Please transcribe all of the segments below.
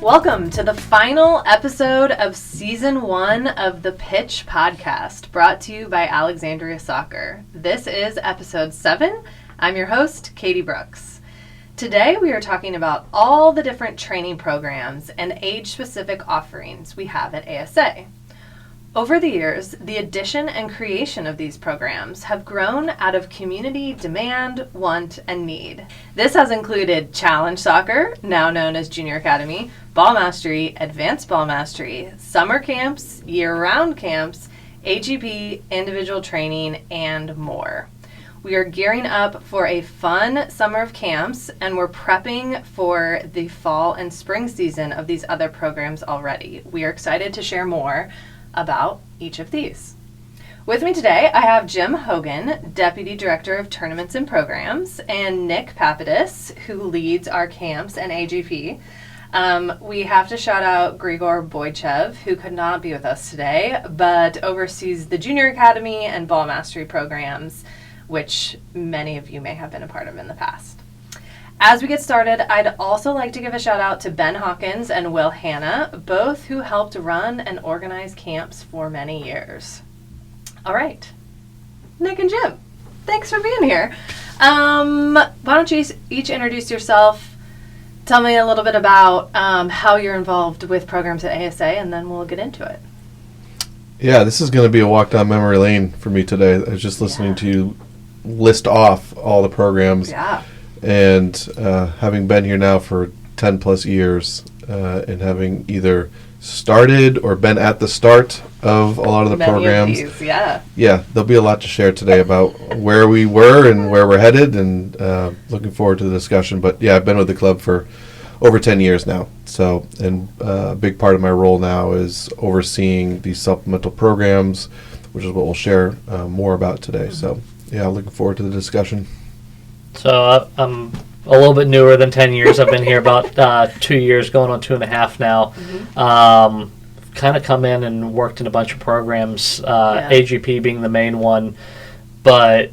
Welcome to the final episode of Season 1 of the Pitch Podcast, brought to you by Alexandria Soccer. This is Episode 7. I'm your host, Katie Brooks. Today we are talking about all the different training programs and age-specific offerings we have at ASA. Over the years, the addition and creation of these programs have grown out of community demand, want, and need. This has included Challenge Soccer, now known as Junior Academy, Ball Mastery, Advanced Ball Mastery, summer camps, year-round camps, AGP, individual training, and more. We are gearing up for a fun summer of camps, and we're prepping for the fall and spring season of these other programs already. We are excited to share more about each of these. With me today, I have Jim Hogan, Deputy Director of Tournaments and Programs, and Nick Papadis, who leads our camps and AGP. We have to shout out Grigor Boychev, who could not be with us today, but oversees the Junior Academy and Ball Mastery programs, which many of you may have been a part of in the past. As we get started, I'd also like to give a shout out to Ben Hawkins and Will Hanna, both who helped run and organize camps for many years. All right, Nick and Jim, thanks for being here. Why don't you each introduce yourself, tell me a little bit about how you're involved with programs at ASA, and then we'll get into it. Yeah, this is going to be a walk down memory lane for me today. I was just listening to you list off all the programs. Yeah. And having been here now for 10 plus years and having either started or been at the start of a lot of the programs. Of these, yeah, there'll be a lot to share today about where we were and where we're headed, and looking forward to the discussion. But yeah, I've been with the club for over 10 years now. So, and a big part of my role now is overseeing these supplemental programs, which is what we'll share more about today. Mm-hmm. So yeah, looking forward to the discussion. So I'm a little bit newer than 10 years. I've been here about 2 years, going on 2.5 now. Mm-hmm. Kind of come in and worked in a bunch of programs, AGP being the main one, but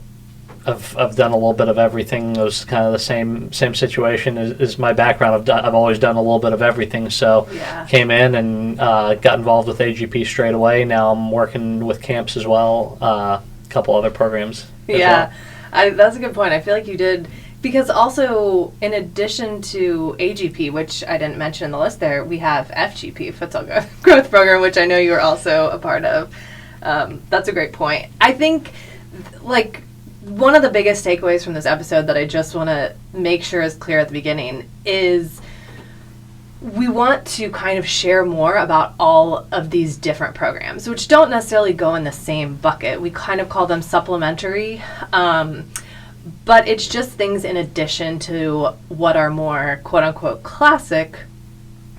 I've done a little bit of everything. It was kind of the same situation as my background. I've always done a little bit of everything. So came in and got involved with AGP straight away. Now I'm working with camps as well, a couple other programs as well. That's a good point. I feel like you did, because also in addition to AGP, which I didn't mention in the list there, we have FGP, Futsal Growth Program, which I know you were also a part of. That's a great point. I think, like, one of the biggest takeaways from this episode that I just want to make sure is clear at the beginning is we want to kind of share more about all of these different programs, which don't necessarily go in the same bucket. We kind of call them supplementary, but it's just things in addition to what are more quote-unquote classic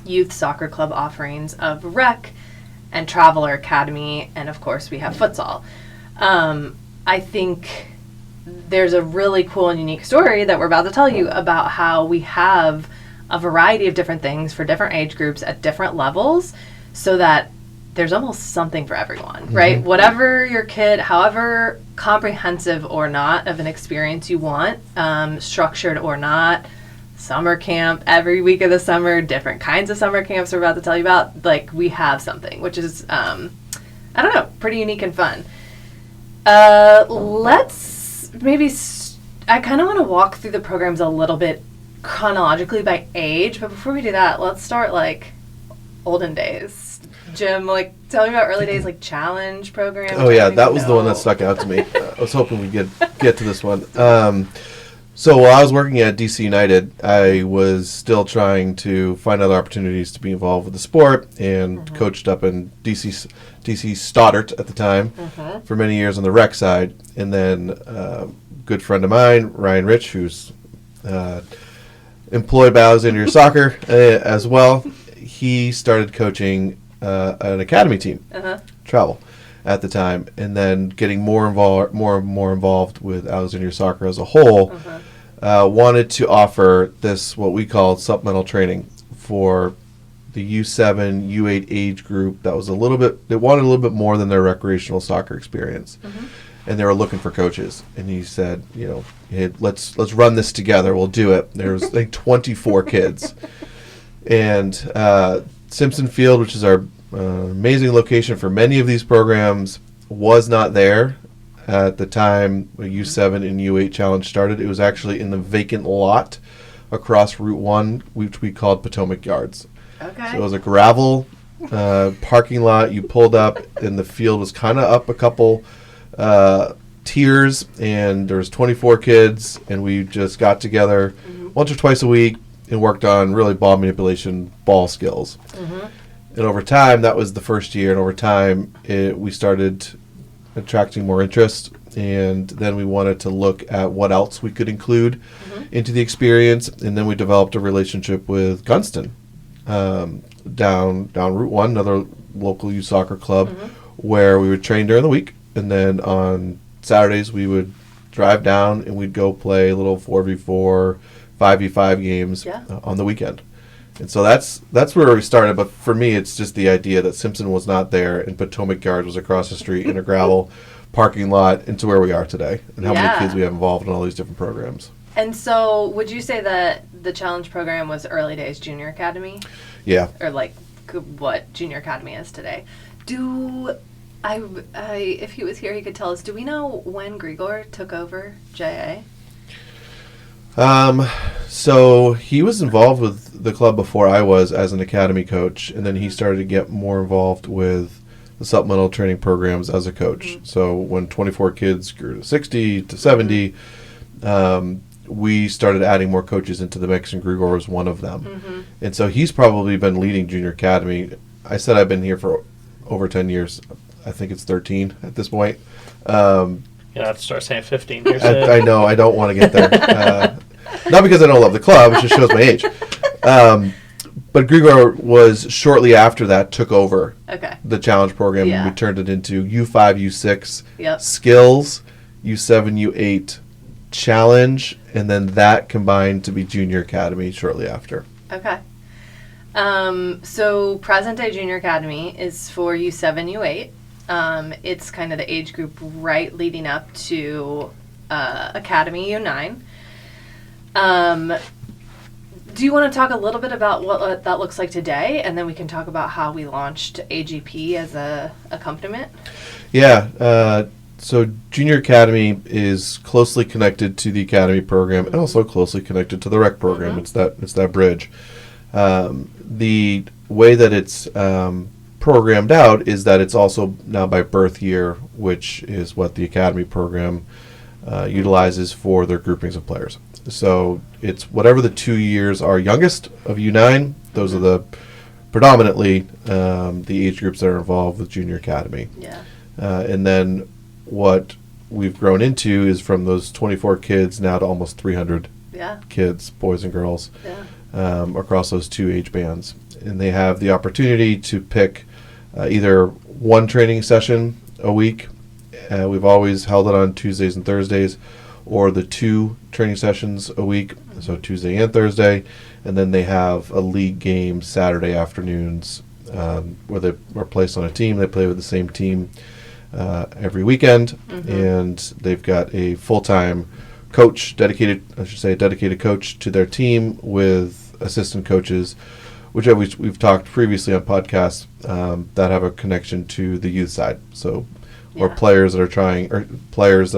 youth soccer club offerings of rec and Traveler Academy, and of course we have futsal. I think there's a really cool and unique story that we're about to tell you about how we have a variety of different things for different age groups at different levels, so that there's almost something for everyone, mm-hmm. right? Whatever your kid, however comprehensive or not of an experience you want, structured or not, summer camp, every week of the summer, different kinds of summer camps we're about to tell you about, like, we have something, which is, I don't know, pretty unique and fun. Let's maybe, I kind of want to walk through the programs a little bit chronologically by age, but before we do that, let's start like olden days. Jim, like, tell me about early days, like challenge program. Oh yeah, that was the one that stuck out to me. I was hoping we'd get to this one. So while I was working at DC United, I was still trying to find other opportunities to be involved with the sport, and mm-hmm. coached up in DC Stoddart at the time mm-hmm. for many years on the rec side, and then a good friend of mine, Ryan Rich, who's employed by Alexandria Soccer as well. He started coaching an academy team, travel, at the time, and then getting more and more involved with Alexandria Soccer as a whole. Wanted to offer this, what we call supplemental training for the U7, U8 age group that was a little bit, they wanted a little bit more than their recreational soccer experience. And they were looking for coaches. And he said, you know, hey, let's run this together. We'll do it. There was like 24 kids. And Simpson Field, which is our amazing location for many of these programs, was not there at the time U7 and U8 Challenge started. It was actually in the vacant lot across Route 1, which we called Potomac Yards. Okay. So it was a gravel parking lot. You pulled up, and the field was kind of up a couple tiers, and there was 24 kids, and we just got together once or twice a week and worked on really ball manipulation, ball skills. And over time, that was the first year, and over time, we started attracting more interest, and then we wanted to look at what else we could include into the experience, and then we developed a relationship with Gunston down Route 1, another local youth soccer club, where we would train during the week, and then on Saturdays we would drive down and we'd go play little 4v4, 5v5 games on the weekend. And so that's where we started. But for me, it's just the idea that Simpson was not there and Potomac Yard was across the street in a gravel parking lot, into where we are today, and how many kids we have involved in all these different programs. And so would you say that the challenge program was early days junior academy? Yeah. Or like what junior academy is today? If he was here, he could tell us, do we know when Grigor took over JA? So he was involved with the club before I was as an academy coach, and then he started to get more involved with the supplemental training programs as a coach. So when 24 kids grew to 60 to 70, we started adding more coaches into the mix, and Grigor was one of them. And so he's probably been leading junior academy. I said I've been here for over 10 years. I think it's 13 at this point. You have to start saying 15 years. I know. I don't want to get there. Not because I don't love the club. It just shows my age. But Grigor was shortly after that took over the challenge program. And we turned it into U5, U6, skills, U7, U8, challenge, and then that combined to be junior academy shortly after. Okay. So present day junior academy is for U7, U8. It's kind of the age group right leading up to Academy U9. Do you want to talk a little bit about what that looks like today, and then we can talk about how we launched AGP as a accompaniment? Yeah. So Junior Academy is closely connected to the Academy program, and also closely connected to the Rec program. It's that bridge. The way that it's programmed out is that it's also now by birth year, which is what the Academy program utilizes for their groupings of players. So it's whatever the 2 years are youngest of U9. Those are the predominantly the age groups that are involved with Junior Academy. Yeah. And then what we've grown into is from those 24 kids now to almost 300 kids, boys and girls, across those two age bands. And they have the opportunity to pick either one training session a week. We've always held it on Tuesdays and Thursdays, or the two training sessions a week, so Tuesday and Thursday. And then they have a league game Saturday afternoons where they are placed on a team. They play with the same team every weekend, and they've got a full-time coach, dedicated coach to their team with assistant coaches, which we've talked previously on podcasts that have a connection to the youth side. So, or players that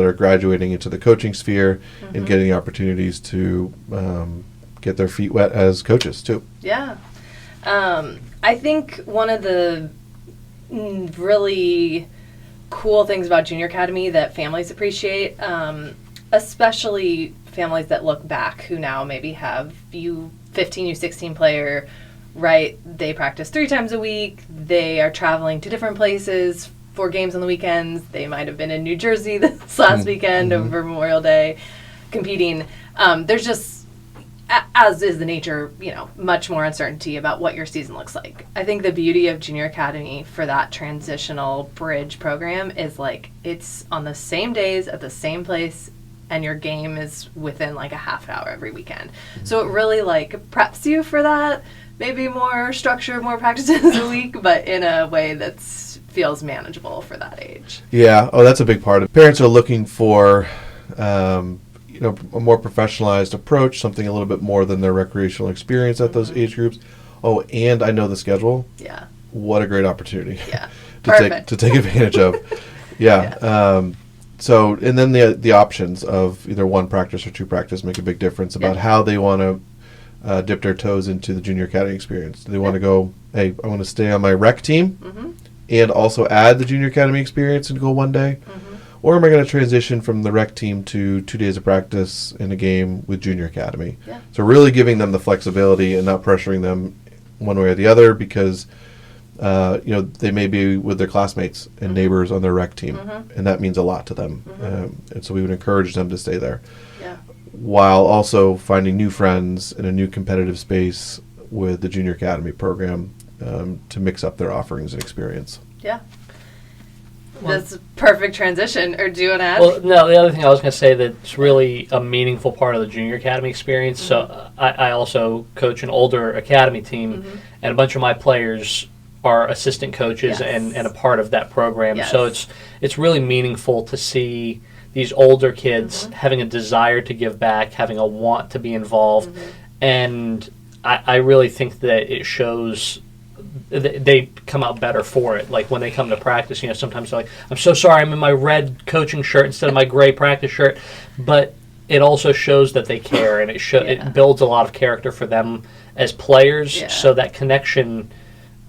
are graduating into the coaching sphere and getting the opportunities to get their feet wet as coaches too. Yeah. I think one of the really cool things about Junior Academy that families appreciate, especially families that look back who now maybe have U15, U16 player, right? They practice 3 times a week. They are traveling to different places for games on the weekends. They might have been in New Jersey this last weekend over Memorial Day competing. There's just, as is the nature, much more uncertainty about what your season looks like. I think the beauty of Junior Academy for that transitional bridge program is it's on the same days at the same place, and your game is within a half an hour every weekend. So it really preps you for that. Maybe more structure, more practices a week, but in a way that feels manageable for that age. Yeah. Oh, that's a big part of it. Parents are looking for a more professionalized approach, something a little bit more than their recreational experience at those age groups. oh, and I know the schedule. Yeah. What a great opportunity. Yeah. to take advantage of. Yeah. So, and then the options of either one practice or two practice make a big difference about how they want to dip their toes into the junior academy experience. Do they want to go, hey, I want to stay on my rec team and also add the junior academy experience and go one day? Or am I going to transition from the rec team to 2 days of practice in a game with junior academy? Yeah. So really giving them the flexibility and not pressuring them one way or the other because they may be with their classmates and neighbors on their rec team, and that means a lot to them. And so we would encourage them to stay there, while also finding new friends in a new competitive space with the junior academy program to mix up their offerings and experience. Yeah. That's a perfect transition. Or do you want to add? Well, no, the other thing I was going to say that's really a meaningful part of the junior academy experience. So I also coach an older academy team, and a bunch of my players are assistant coaches and a part of that program. Yes. So it's really meaningful to see these older kids having a desire to give back, having a want to be involved. And I really think that it shows they come out better for it. Like when they come to practice, sometimes they're like, I'm so sorry, I'm in my red coaching shirt instead of my gray practice shirt. But it also shows that they care, and it builds a lot of character for them as players. So that connection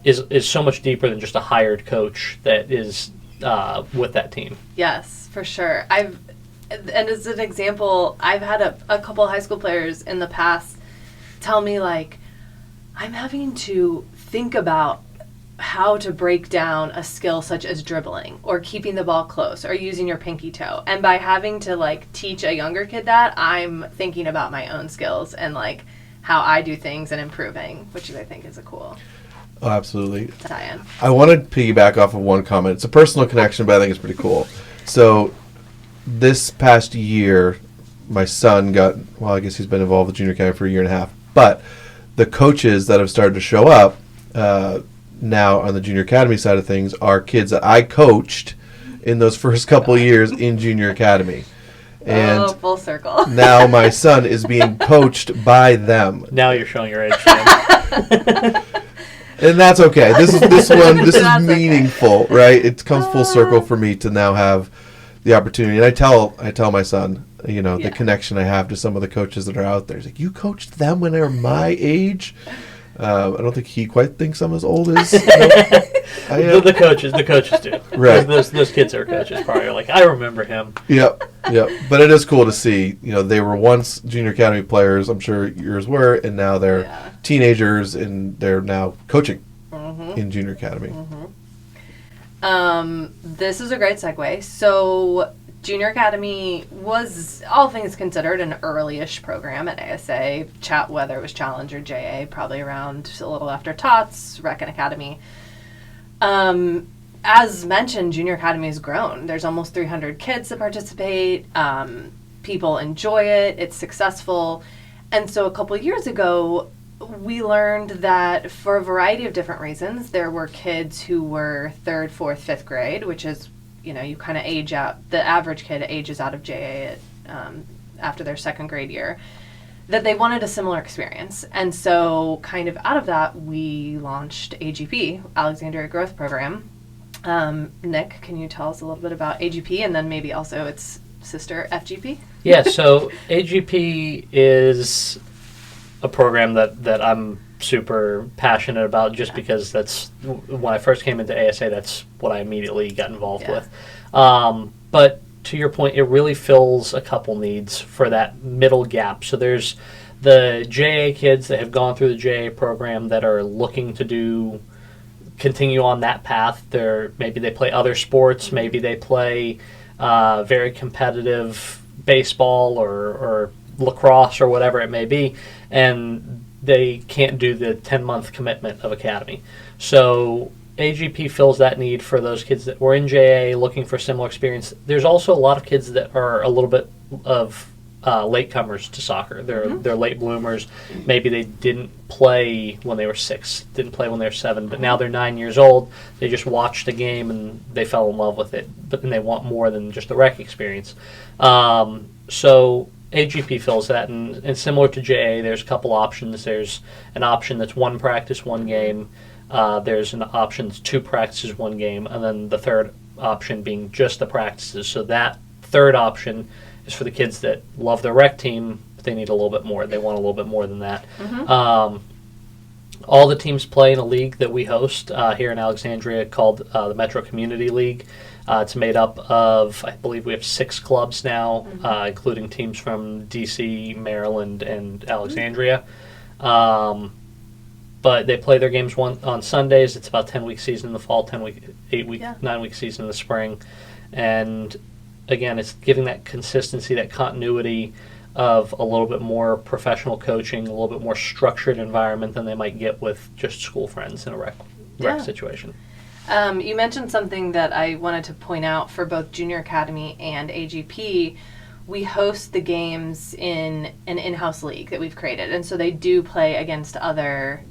is so much deeper than just a hired coach that is with that team. Yes, for sure. And as an example, I've had a couple high school players in the past tell me, like, I'm having to think about how to break down a skill such as dribbling or keeping the ball close or using your pinky toe. And by having to, like, teach a younger kid that, I'm thinking about my own skills and, like, how I do things and improving, which I think is a cool absolutely tie-in. I want to piggyback off of one comment. It's a personal connection, but I think it's pretty cool. So this past year, my son I guess he's been involved with junior academy for a year and a half, but the coaches that have started to show up now on the junior academy side of things are kids that I coached in those first couple of years in junior academy. And full circle. Now my son is being coached by them. Now you're showing your age, man. And that's okay. This is That's meaningful, right? It comes full circle for me to now have the opportunity. And I tell my son, the connection I have to some of the coaches that are out there. He's like, you coached them when they were my age? I don't think he quite thinks I'm as old as I am. The coaches do. Right. Those kids that are coaches probably are like, I remember him. Yep. But it is cool to see, they were once junior academy players, I'm sure yours were, and now they're teenagers and they're now coaching in junior academy. This is a great segue. So Junior Academy was, all things considered, an early-ish program at ASA, whether it was Challenge or JA, probably around a little after TOTS, Rec and Academy. As mentioned, Junior Academy has grown. There's almost 300 kids that participate. People enjoy it. It's successful. And so a couple years ago, we learned that for a variety of different reasons, there were kids who were 3rd, 4th, 5th grade, which is, you kind of age out. The average kid ages out of JA after their 2nd grade year, that they wanted a similar experience. And so kind of out of that, we launched AGP, Alexandria Growth Program. Nick, can you tell us a little bit about AGP and then maybe also its sister, FGP? Yeah, so AGP is a program that I'm super passionate about just because that's, when I first came into ASA, that's what I immediately got involved with. But to your point, it really fills a couple needs for that middle gap. So there's the JA kids that have gone through the JA program that are looking to continue on that path. Maybe they play other sports, maybe they play very competitive baseball or lacrosse or whatever it may be, and they can't do the 10-month commitment of academy. So AGP fills that need for those kids that were in JA looking for similar experience. There's also a lot of kids that are a little bit of latecomers to soccer. They're late bloomers. Maybe they didn't play when they were 6, didn't play when they were 7, but now they're 9 years old. They just watched the game and they fell in love with it, but then they want more than just the rec experience. So AGP fills that, and similar to JA, there's a couple options. There's an option that's 1 practice, 1 game. There's an option that's 2 practices, 1 game, and then the third option being just the practices. So that third option is for the kids that love their rec team, but they need a little bit more. They want a little bit more than that. All the teams play in a league that we host here in Alexandria called the Metro Community League. It's made up of, I believe we have 6 clubs now, including teams from DC, Maryland, and Alexandria. But they play their games on Sundays. It's about 10-week season in the fall, 9-week season in the spring. And again, it's giving that consistency, that continuity of a little bit more professional coaching, a little bit more structured environment than they might get with just school friends in a rec situation. You mentioned something that I wanted to point out for both Junior Academy and AGP. We host the games in an in-house league that we've created, and so they do play against other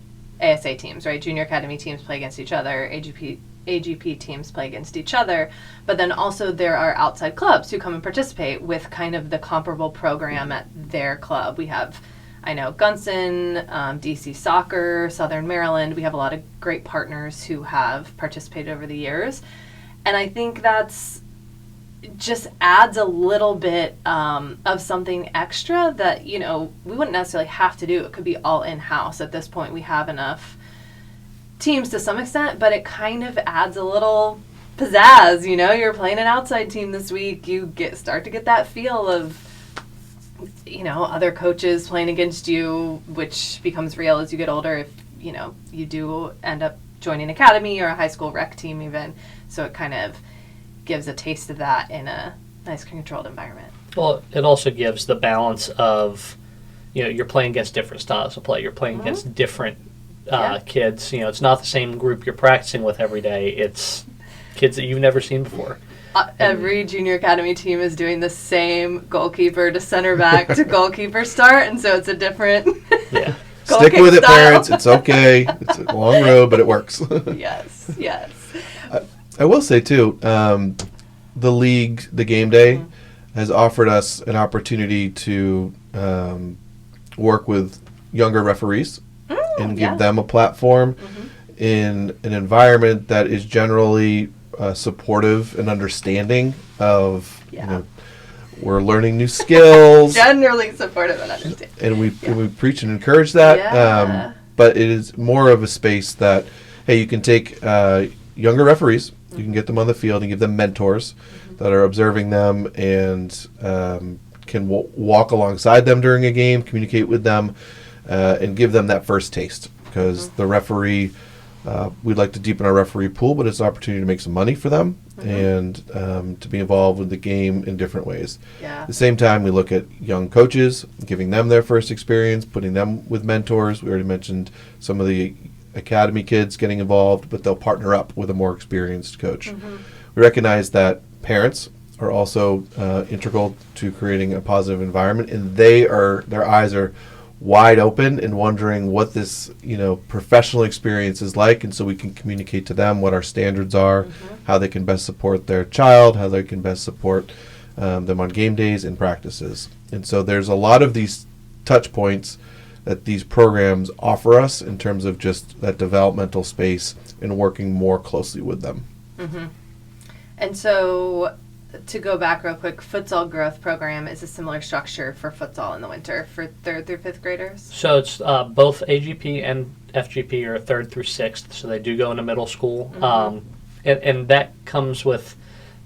ASA teams, right? Junior Academy teams play against each other, AGP teams play against each other, but then also there are outside clubs who come and participate with kind of the comparable program at their club. We have, I know, Gunson, DC Soccer, Southern Maryland. We have a lot of great partners who have participated over the years, and I think that's just adds a little bit of something extra that, you know, we wouldn't necessarily have to do. It could be all in-house. At this point, we have enough teams to some extent, but it kind of adds a little pizzazz. You know, you're playing an outside team this week. You start to get that feel of, you know, other coaches playing against you, which becomes real as you get older if, you know, you do end up joining academy or a high school rec team even. So it kind of gives a taste of that in a nice controlled environment. Well, it also gives the balance of, you know, you're playing against different styles of play. You're playing against different kids. You know, it's not the same group you're practicing with every day. It's kids that you've never seen before. Every Junior Academy team is doing the same goalkeeper to center back to goalkeeper start, and so it's a different Stick with it, style. Parents. It's okay. It's a long road, but it works. Yes. I will say, too, the league, the game day, has offered us an opportunity to work with younger referees and give them a platform in an environment that is generally supportive and understanding of, you know, we're learning new skills. Generally supportive and understanding. And we preach and encourage that. But it is more of a space that, hey, you can take younger referees, you can get them on the field and give them mentors that are observing them and can walk alongside them during a game, communicate with them, and give them that first taste. Because the referee, we'd like to deepen our referee pool, but it's an opportunity to make some money for them and to be involved with the game in different ways. At the same time, we look at young coaches, giving them their first experience, putting them with mentors. We already mentioned some of the academy kids getting involved, but they'll partner up with a more experienced coach. We recognize that parents are also integral to creating a positive environment, and their eyes are wide open and wondering what this, you know, professional experience is like, and so we can communicate to them what our standards are, how they can best support their child, how they can best support them on game days and practices. And so there's a lot of these touch points that these programs offer us in terms of just that developmental space and working more closely with them. And so, to go back real quick, Futsal Growth Program is a similar structure for futsal in the winter for 3rd through 5th graders? So it's both AGP and FGP are 3rd through 6th, so they do go into middle school. And that comes with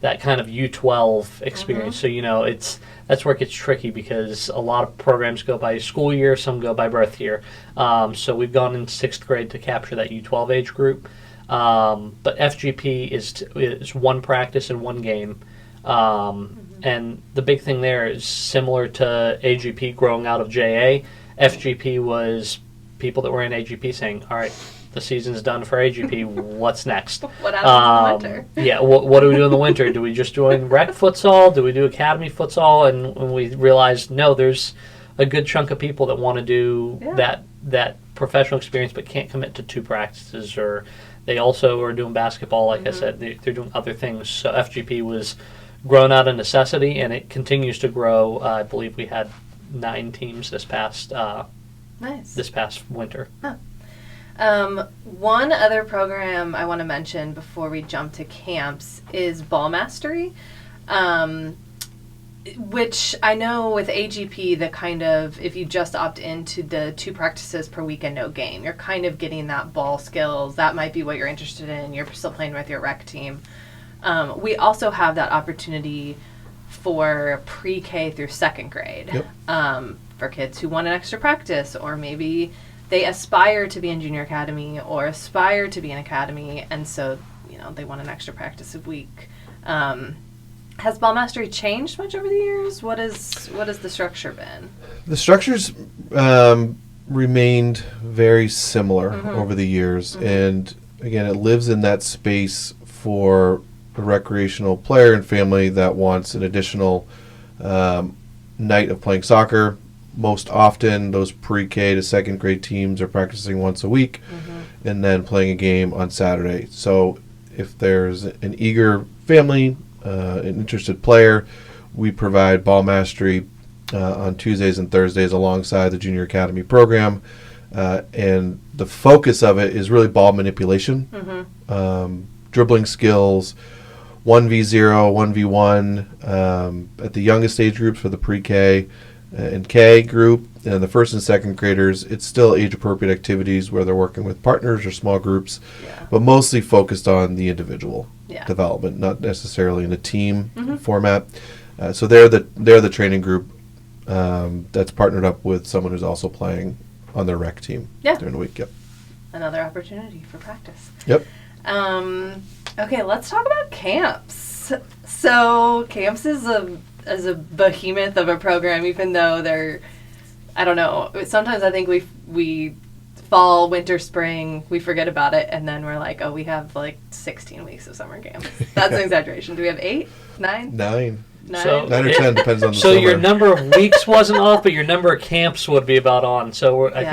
that kind of U12 experience. So, you know, that's where it gets tricky because a lot of programs go by school year, some go by birth year. So we've gone in 6th grade to capture that U12 age group. But FGP is 1 practice and 1 game. And the big thing there is similar to AGP growing out of JA. FGP was people that were in AGP saying, all right, the season's done for AGP. What's next? What happens in the winter? Yeah, what do we do in the winter? Do we just join rec futsal? Do we do academy futsal? And when we realized, no, there's a good chunk of people that want to do that professional experience but can't commit to 2 practices, or they also are doing basketball, like I said. They're doing other things. So FGP was grown out of necessity, and it continues to grow. I believe we had 9 teams this past winter. One other program I want to mention before we jump to camps is Ball Mastery, which I know with AGP, the kind of, if you just opt into the 2 practices per week and no game, you're kind of getting that ball skills. That might be what you're interested in. You're still playing with your rec team. We also have that opportunity for pre-K through 2nd grade. Yep. For kids who want an extra practice, or maybe they aspire to be in junior academy or aspire to be in academy, and so they want an extra practice a week. Has Ball Mastery changed much over the years? What has the structure been? The structure's remained very similar over the years, and again, it lives in that space for a recreational player and family that wants an additional night of playing soccer. Most often, those pre-K to 2nd grade teams are practicing once a week and then playing a game on Saturday. So if there's an eager family, an interested player, we provide Ball Mastery on Tuesdays and Thursdays alongside the Junior Academy program. And the focus of it is really ball manipulation, dribbling skills, 1v0, 1v1 at the youngest age groups for the pre-K and K group. And the 1st and 2nd graders, it's still age-appropriate activities where they're working with partners or small groups, but mostly focused on the individual development, not necessarily in a team format. So they're the training group that's partnered up with someone who's also playing on their rec team during the week. Yep. Another opportunity for practice. Yep. Okay, let's talk about camps. So camps is a behemoth of a program, even though they're, I don't know, sometimes I think we fall, winter, spring, we forget about it, and then we're like, oh, we have like 16 weeks of summer camp. That's an exaggeration. Do we have 8? 9? 9. 9? So 9 or 10 depends on the so summer. Your number of weeks wasn't off, but your number of camps would be about on. So I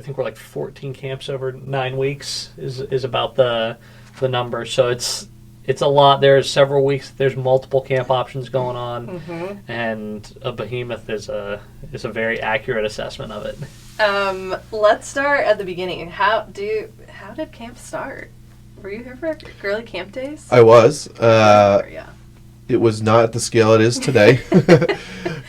think we're like 14 camps over 9 weeks is about the number. So it's a lot. There's several weeks. There's multiple camp options going on, and a behemoth is a very accurate assessment of it. Let's start at the beginning. How did camp start? Were you here for early camp days? I was. It was not at the scale it is today.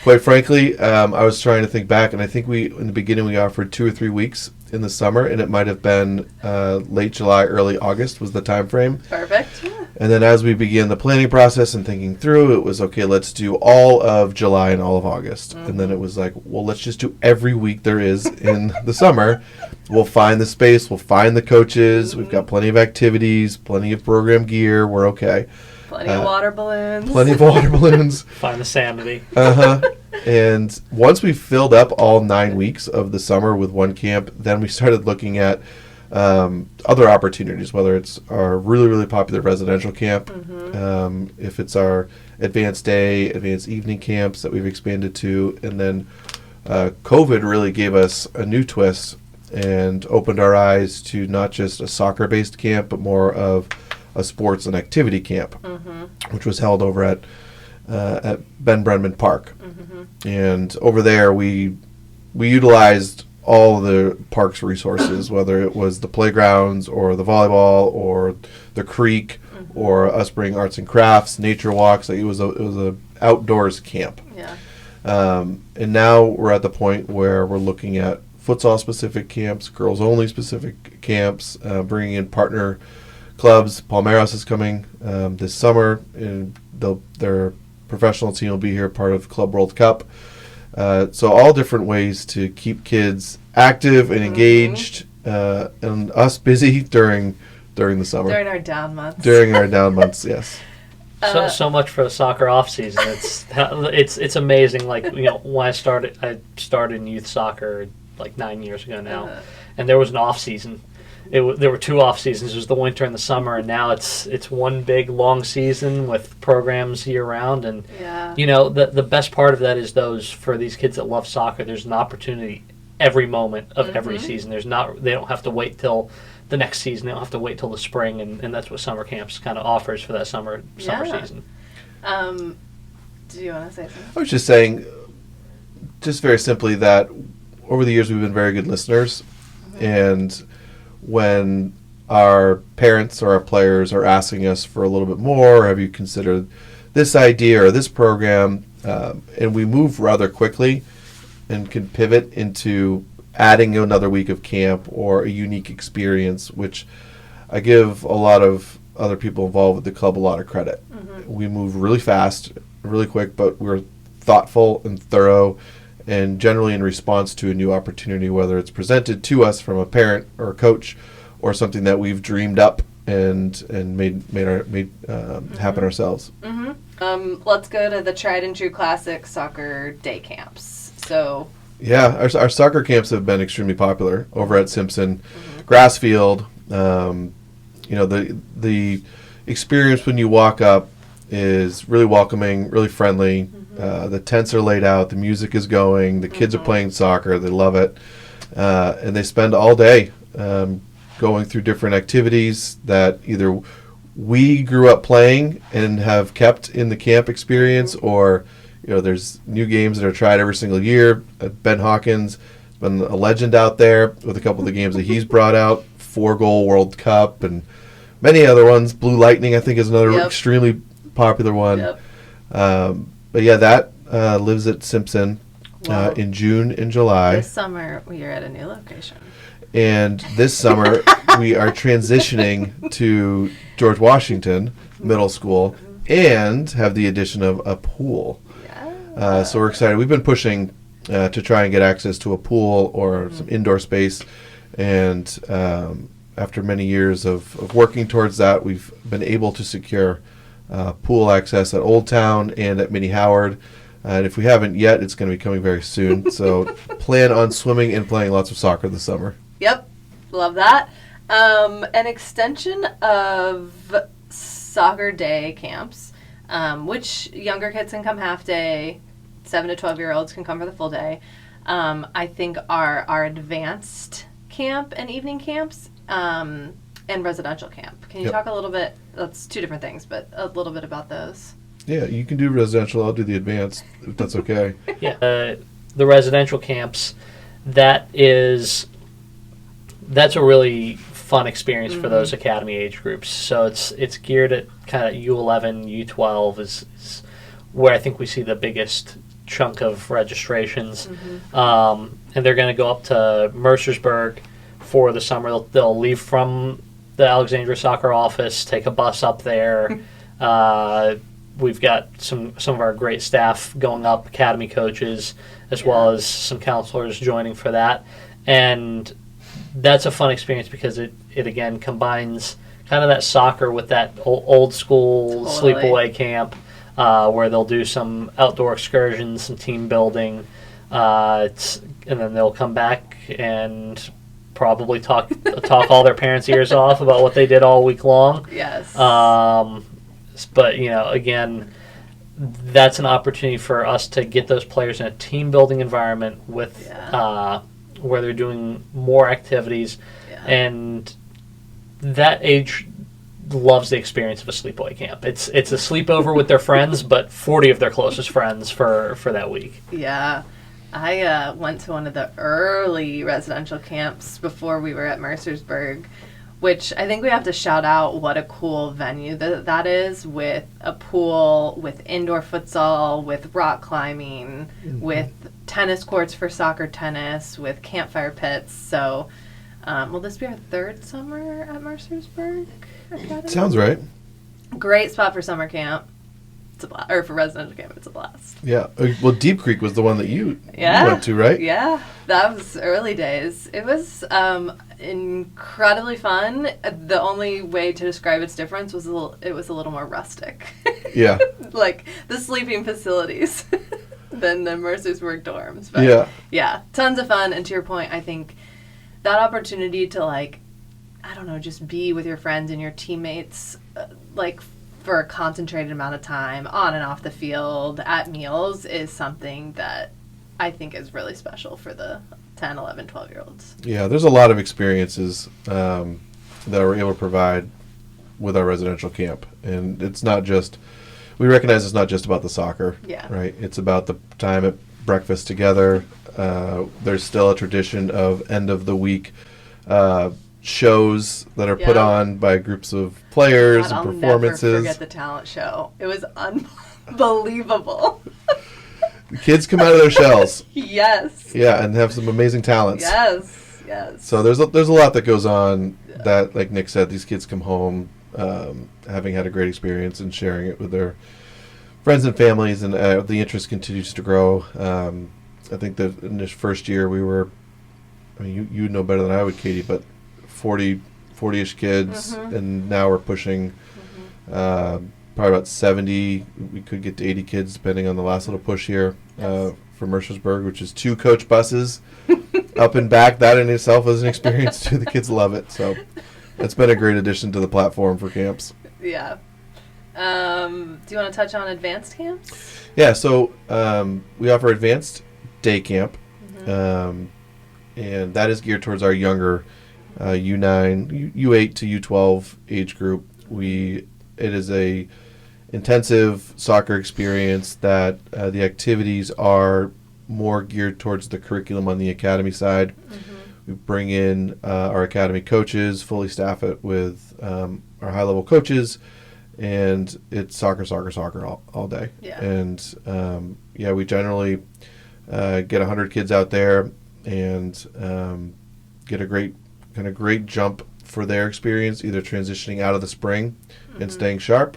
Quite frankly, I was trying to think back, and I think in the beginning we offered 2 or 3 weeks in the summer, and it might have been late July, early August was the time frame. Perfect. Yeah. And then as we began the planning process and thinking through, it was, okay, let's do all of July and all of August. And then it was like, well, let's just do every week there is in the summer. We'll find the space. We'll find the coaches. We've got plenty of activities, plenty of program gear. We're okay. Plenty of water balloons. Plenty of water balloons. Find the sanity. And once we filled up all 9 weeks of the summer with one camp, then we started looking at other opportunities, whether it's our really, really popular residential camp, if it's our advanced day, advanced evening camps that we've expanded to, and then COVID really gave us a new twist and opened our eyes to not just a soccer-based camp, but more of a sports and activity camp, which was held over at Ben Brenman Park. And over there, we utilized all the park's resources, whether it was the playgrounds or the volleyball or the creek or us bringing arts and crafts, nature walks. Like it was a outdoors camp. Yeah. And now we're at the point where we're looking at futsal specific camps, girls only specific camps, bringing in partner clubs. Palmeiras is coming this summer, and their professional team will be here, part of Club World Cup. So all different ways to keep kids active and engaged, and us busy during the summer. During our down months. During our down months, yes. So much for the soccer off season. It's amazing. Like, when I started in youth soccer like 9 years ago now, and there was an off season. There were 2 off seasons. There was the winter and the summer, and now it's one big long season with programs year round. And the best part of that is for these kids that love soccer, there's an opportunity every moment of every season. They don't have to wait till the next season. They don't have to wait till the spring, and that's what summer camps kind of offers for that summer season. Do you want to say something? I was just saying, just very simply that over the years we've been very good listeners, and when our parents or our players are asking us for a little bit more, have you considered this idea or this program, and we move rather quickly and can pivot into adding another week of camp or a unique experience, which I give a lot of other people involved with the club a lot of credit. We move really fast, really quick, but we're thoughtful and thorough, and generally in response to a new opportunity, whether it's presented to us from a parent or a coach or something that we've dreamed up and made happen ourselves. Let's go to the tried and true classic soccer day camps. So yeah, our soccer camps have been extremely popular over at Simpson. Grass field, the experience when you walk up is really welcoming, really friendly. The tents are laid out, the music is going, the kids are playing soccer, they love it, and they spend all day going through different activities that either we grew up playing and have kept in the camp experience, or there's new games that are tried every single year. Ben Hawkins has been a legend out there with a couple of the games that he's brought out, 4-goal World Cup and many other ones. Blue Lightning, I think, is another extremely popular one. But yeah, that lives at Simpson in June and July. This summer, we are at a new location. And this summer, we are transitioning to George Washington Middle School and have the addition of a pool. So we're excited. We've been pushing to try and get access to a pool or some indoor space. And after many years of working towards that, we've been able to secure pool access at Old Town and at Minnie Howard. And if we haven't yet, it's going to be coming very soon. So plan on swimming and playing lots of soccer this summer. Yep, love that. An extension of soccer day camps, which younger kids can come half day, 7 to 12-year-olds can come for the full day. I think our advanced camp and evening camps and residential camp. Can you talk a little bit, that's two different things, but a little bit about those? Yeah, you can do residential. I'll do the advanced, if that's okay. The residential camps, that's a really fun experience for those academy age groups. So it's geared at kind of U11, U12 is where I think we see the biggest chunk of registrations. And they're going to go up to Mercersburg for the summer. They'll leave from the Alexandria soccer office, take a bus up there. We've got some of our great staff going up, academy coaches, as well as some counselors joining for that. And that's a fun experience because it again combines kind of that soccer with that old school sleepaway camp, where they'll do some outdoor excursions, some team building, and then they'll come back and probably talk all their parents' ears off about what they did all week long. Yes. But again, that's an opportunity for us to get those players in a team building environment with where they're doing more activities, and that age loves the experience of a sleepaway camp. It's a sleepover with their friends, but 40 of their closest friends for that week. Yeah. I went to one of the early residential camps before we were at Mercersburg, which I think we have to shout out what a cool venue that is, with a pool, with indoor futsal, with rock climbing, with tennis courts for soccer tennis, with campfire pits. So will this be our third summer at Mercersburg Academy? Sounds right. Great spot for summer camp. It's a blast. Or for residential camp, it's a blast. Yeah. Well, Deep Creek was the one that you went to, right? Yeah. That was early days. It was incredibly fun. The only way to describe its difference was it was a little more rustic. Yeah. Like the sleeping facilities than the Mercersburg dorms. But yeah, tons of fun. And to your point, I think that opportunity to just be with your friends and your teammates, for a concentrated amount of time on and off the field at meals is something that I think is really special for the 10, 11, 12-year-olds. Yeah, there's a lot of experiences that we're able to provide with our residential camp. And we recognize it's not just about the soccer, right? It's about the time at breakfast together. There's still a tradition of end of the week shows that are put on by groups of players and performances. I'll never forget the talent show. It was unbelievable. The kids come out of their shells. Yes. Yeah, and have some amazing talents. Yes. So there's a lot that goes on that, like Nick said, these kids come home having had a great experience and sharing it with their friends and families, and the interest continues to grow. I think that in this first year we were, you know better than I would, Katie, but 40-ish kids, and now we're pushing probably about 70. We could get to 80 kids depending on the last little push here for Mercersburg, which is 2 coach buses up and back. That in itself is an experience too. The kids love it, so it's been a great addition to the platform for camps. Yeah. Do you want to touch on advanced camps? Yeah, so we offer advanced day camp, and that is geared towards our younger U9, U8 to U12 age group. It is a intensive soccer experience that the activities are more geared towards the curriculum on the academy side. We bring in our academy coaches, fully staff it with our high-level coaches, and it's soccer all day. Yeah. And we generally get 100 kids out there and get a great jump for their experience, either transitioning out of the spring and staying sharp,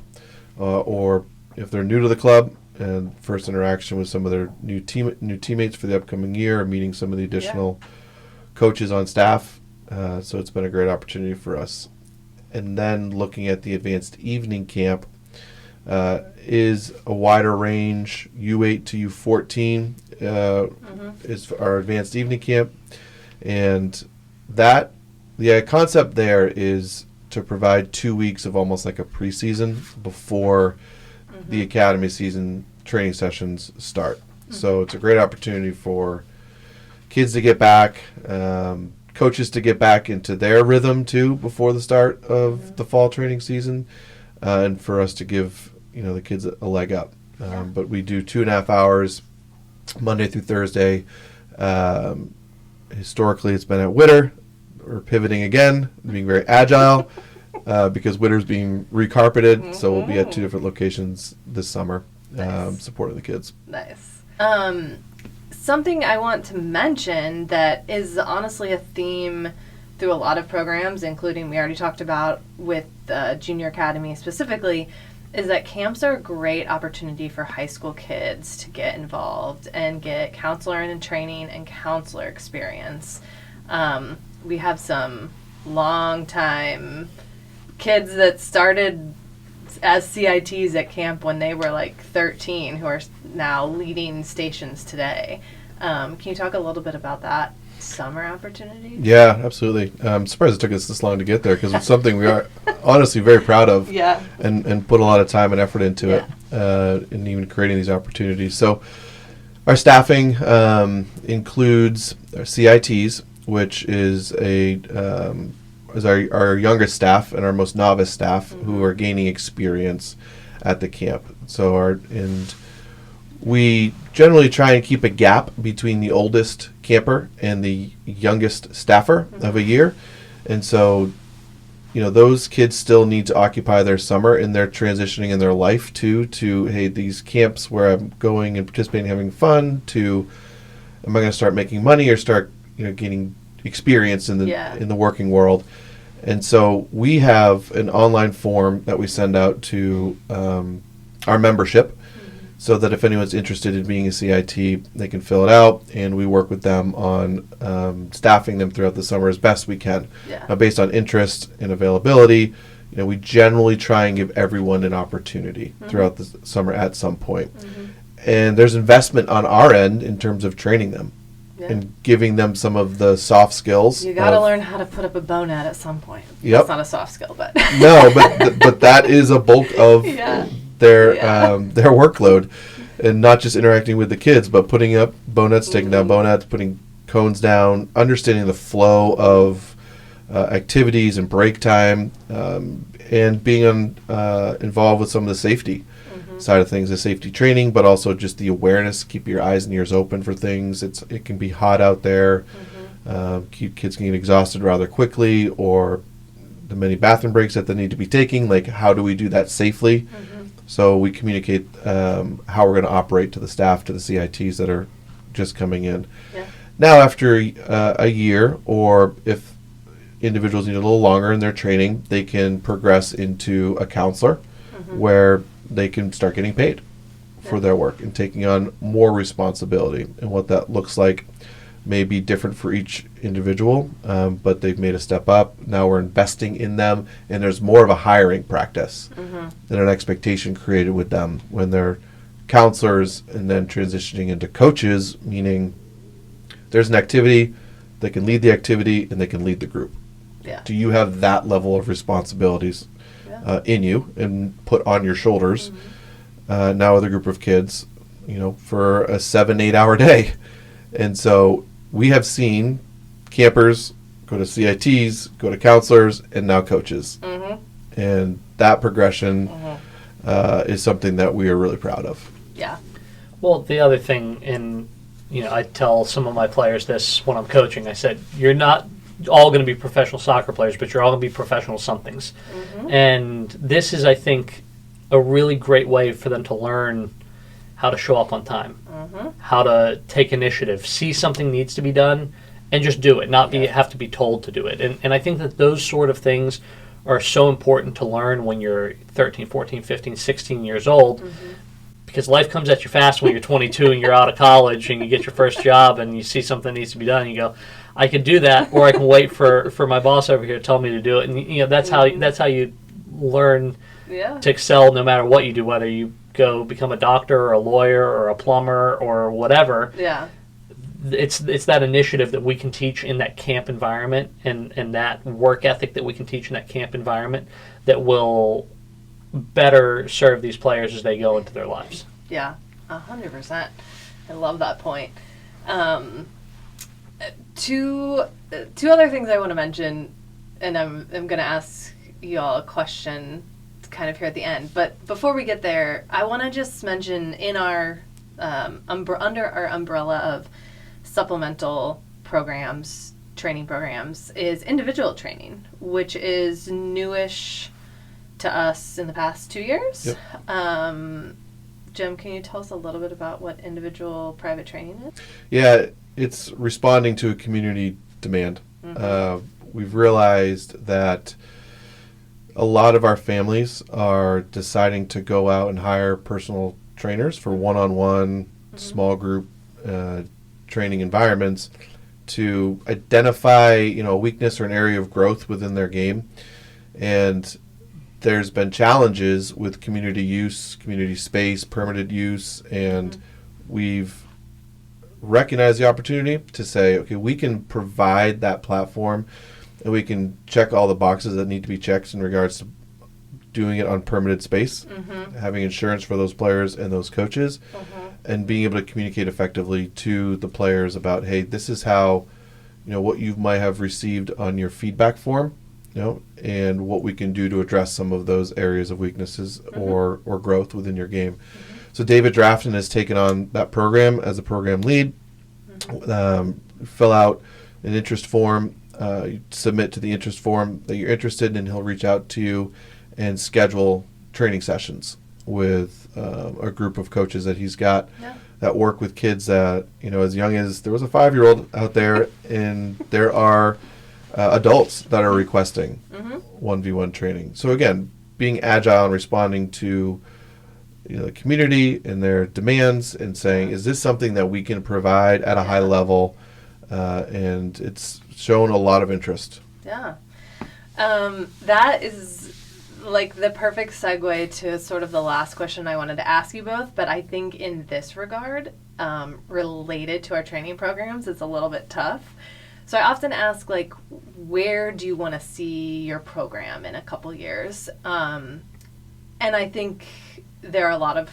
or if they're new to the club and first interaction with some of their new teammates for the upcoming year, or meeting some of the additional coaches on staff. So it's been a great opportunity for us. And then looking at the advanced evening camp is a wider range. U8 to U14 is our advanced evening camp, and that the concept there is to provide 2 weeks of almost like a preseason before the academy season training sessions start. So it's a great opportunity for kids to get back, coaches to get back into their rhythm too before the start of the fall training season, and for us to give the kids a leg up. But we do 2.5 hours Monday through Thursday. Historically, it's been at Witter. We're pivoting again, being very agile because Witter's being recarpeted. So we'll be at 2 different locations this summer, supporting the kids. Nice. Something I want to mention that is honestly a theme through a lot of programs, including we already talked about with the Junior Academy specifically, is that camps are a great opportunity for high school kids to get involved and get counselor and training and counselor experience. We have some long-time kids that started as CITs at camp when they were like 13 who are now leading stations today. Can you talk a little bit about that summer opportunity? Yeah, absolutely. I'm surprised it took us this long to get there because it's something we are honestly very proud of, and put a lot of time and effort into it, and even creating these opportunities. So our staffing includes our CITs, which is our youngest staff and our most novice staff who are gaining experience at the camp. And we generally try and keep a gap between the oldest camper and the youngest staffer of a year. And so, those kids still need to occupy their summer, and they're transitioning in their life to these camps where I'm going and participating, having fun, to am I going to start making money or start gaining experience in the working world. And so we have an online form that we send out to our membership, so that if anyone's interested in being a CIT, they can fill it out, and we work with them on staffing them throughout the summer as best we can. Based on interest and availability, we generally try and give everyone an opportunity throughout the summer at some point. And there's investment on our end in terms of training them and giving them some of the soft skills. You got to learn how to put up a bow net at some point. Yep. That's not a soft skill, but no, but that is a bulk of their workload, and not just interacting with the kids, but putting up bow nets, taking down bow nets, putting cones down, understanding the flow of activities and break time, and being involved with some of the safety side of things, the safety training, but also just the awareness. Keep your eyes and ears open for things. It can be hot out there. Kids can get exhausted rather quickly, or the many bathroom breaks that they need to be taking. Like, how do we do that safely? So we communicate how we're going to operate to the staff, to the CITs that are just coming in. Now, after a year, or if individuals need a little longer in their training, they can progress into a counselor where they can start getting paid for their work and taking on more responsibility. And what that looks like may be different for each individual, but they've made a step up. Now we're investing in them, and there's more of a hiring practice and an expectation created with them when they're counselors and then transitioning into coaches, meaning there's an activity, they can lead the activity, and they can lead the group. Do you have that level of responsibilities in you and put on your shoulders now with a group of kids, for a 7-8 hour day? And so we have seen campers go to CITs, go to counselors, and now coaches. And that progression is something that we are really proud of. Well, the other thing, and I tell some of my players this when I'm coaching, I said, you're not all going to be professional soccer players, but you're all going to be professional somethings. And this is, I think, a really great way for them to learn how to show up on time, how to take initiative, see something needs to be done, and just do it, not have to be told to do it. And I think that those sort of things are so important to learn when you're 13, 14, 15, 16 years old, because life comes at you fast when you're 22 and you're out of college and you get your first job and you see something needs to be done and you go, I can do that, or I can wait for my boss over here to tell me to do it. And that's how you learn to excel no matter what you do, whether you go become a doctor or a lawyer or a plumber or whatever. It's that initiative that we can teach in that camp environment and that work ethic that we can teach in that camp environment that will better serve these players as they go into their lives. 100%. I love that point. Two other things I want to mention, and I'm going to ask you all a question kind of here at the end. But before we get there, I want to just mention in our under our umbrella of supplemental programs, training programs, is individual training, which is newish to us in the past 2 years. Jim, can you tell us a little bit about what individual private training is? Yeah, it's responding to a community demand. We've realized that a lot of our families are deciding to go out and hire personal trainers for one-on-one, small group training environments to identify, a weakness or an area of growth within their game. And there's been challenges with community use, community space, permitted use, and we've recognized the opportunity to say, okay, we can provide that platform and we can check all the boxes that need to be checked in regards to doing it on permitted space, having insurance for those players and those coaches, and being able to communicate effectively to the players about, hey, this is how, what you might have received on your feedback form, and what we can do to address some of those areas of weaknesses or growth within your game. So David Drafton has taken on that program as a program lead. Fill out an interest form, you submit to the interest form that you're interested in, and he'll reach out to you and schedule training sessions with a group of coaches that he's got that work with kids that, as young as, there was a 5-year-old out there, and there are adults that are requesting 1v1 training. So again, being agile and responding to the community and their demands and saying, is this something that we can provide at a high level? And it's shown a lot of interest. That is like the perfect segue to sort of the last question I wanted to ask you both, but I think in this regard, related to our training programs, it's a little bit tough. So I often ask, where do you want to see your program in a couple years? And I think there are a lot of,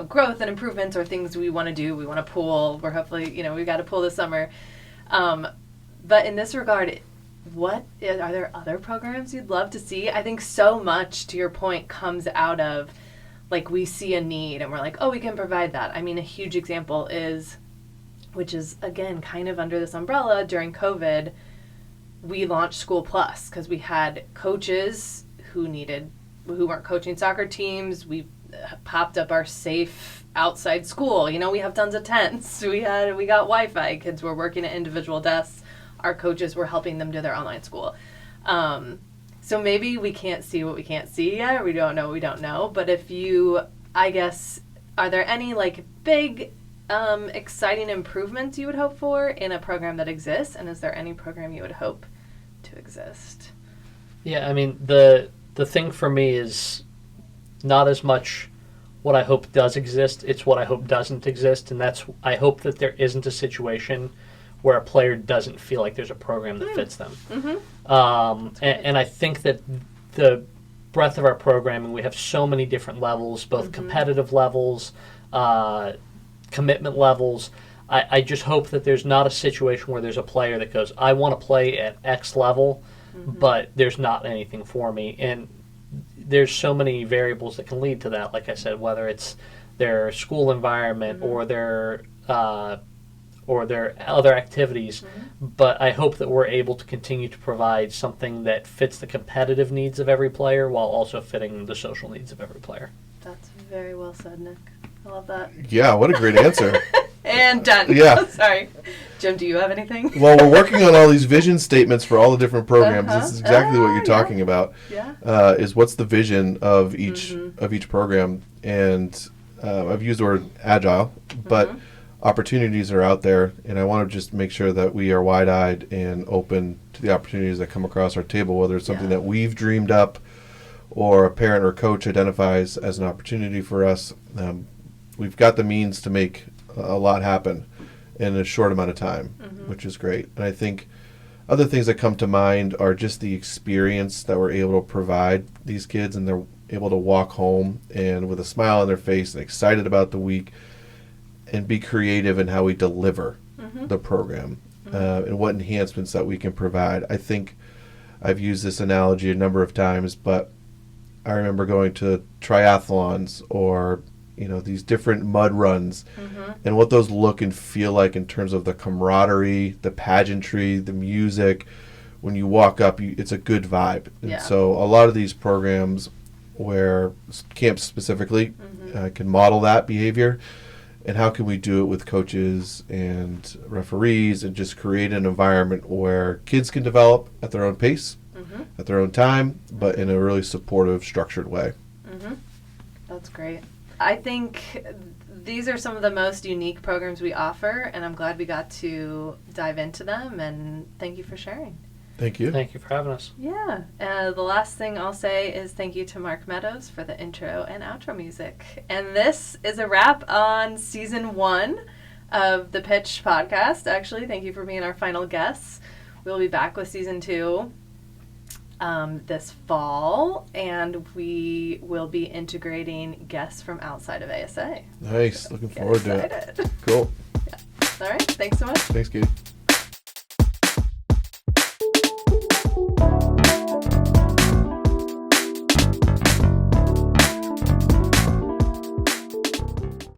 growth and improvements or things we want to do. We want to pool. We're hopefully, we've got a pool this summer. But in this regard, are there other programs you'd love to see? I think so much, to your point, comes out of like we see a need and we're like, oh, we can provide that. I mean, a huge example is, which is, again, kind of under this umbrella, during COVID, we launched School Plus because we had coaches who weren't coaching soccer teams. We popped up our safe outside school. We have tons of tents. We got Wi-Fi. Kids were working at individual desks. Our coaches were helping them do their online school. So maybe we can't see what we can't see yet. We don't know what we don't know. But I guess, are there any like big, exciting improvements you would hope for in a program that exists? And is there any program you would hope to exist? Yeah, I mean, the thing for me is not as much what I hope does exist, it's what I hope doesn't exist. And I hope that there isn't a situation where a player doesn't feel like there's a program that fits them. Mm-hmm. And I think that the breadth of our programming, we have so many different levels, both competitive levels, commitment levels. I just hope that there's not a situation where there's a player that goes, I want to play at X level, but there's not anything for me. And there's so many variables that can lead to that, like I said, whether it's their school environment or their other activities. But I hope that we're able to continue to provide something that fits the competitive needs of every player while also fitting the social needs of every player. That's very well said, Nick. I love that. Yeah, what a great answer. And done. Yeah. Sorry. Jim, do you have anything? Well, we're working on all these vision statements for all the different programs. This is exactly what you're talking about. Yeah. Is what's the vision of each program? And I've used the word agile, but opportunities are out there, and I want to just make sure that we are wide-eyed and open to the opportunities that come across our table, whether it's something that we've dreamed up or a parent or coach identifies as an opportunity for us. We've got the means to make a lot happen in a short amount of time, which is great. And I think other things that come to mind are just the experience that we're able to provide these kids, and they're able to walk home and with a smile on their face and excited about the week and be creative in how we deliver the program and what enhancements that we can provide. I think I've used this analogy a number of times, but I remember going to triathlons or these different mud runs and what those look and feel like in terms of the camaraderie, the pageantry, the music. When you walk up, it's a good vibe. And so a lot of these programs where camps specifically can model that behavior, and how can we do it with coaches and referees and just create an environment where kids can develop at their own pace, at their own time, but in a really supportive, structured way. That's great. I think these are some of the most unique programs we offer, and I'm glad we got to dive into them, and thank you for sharing. Thank you. Thank you for having us. Yeah. The last thing I'll say is thank you to Mark Meadows for the intro and outro music. And this is a wrap on Season 1 of the Pitch podcast. Actually, thank you for being our final guests. We'll be back with Season 2 this fall, and we will be integrating guests from outside of ASA. Nice. Looking forward to it. Cool. Yeah. All right. Thanks so much. Thanks, Katie.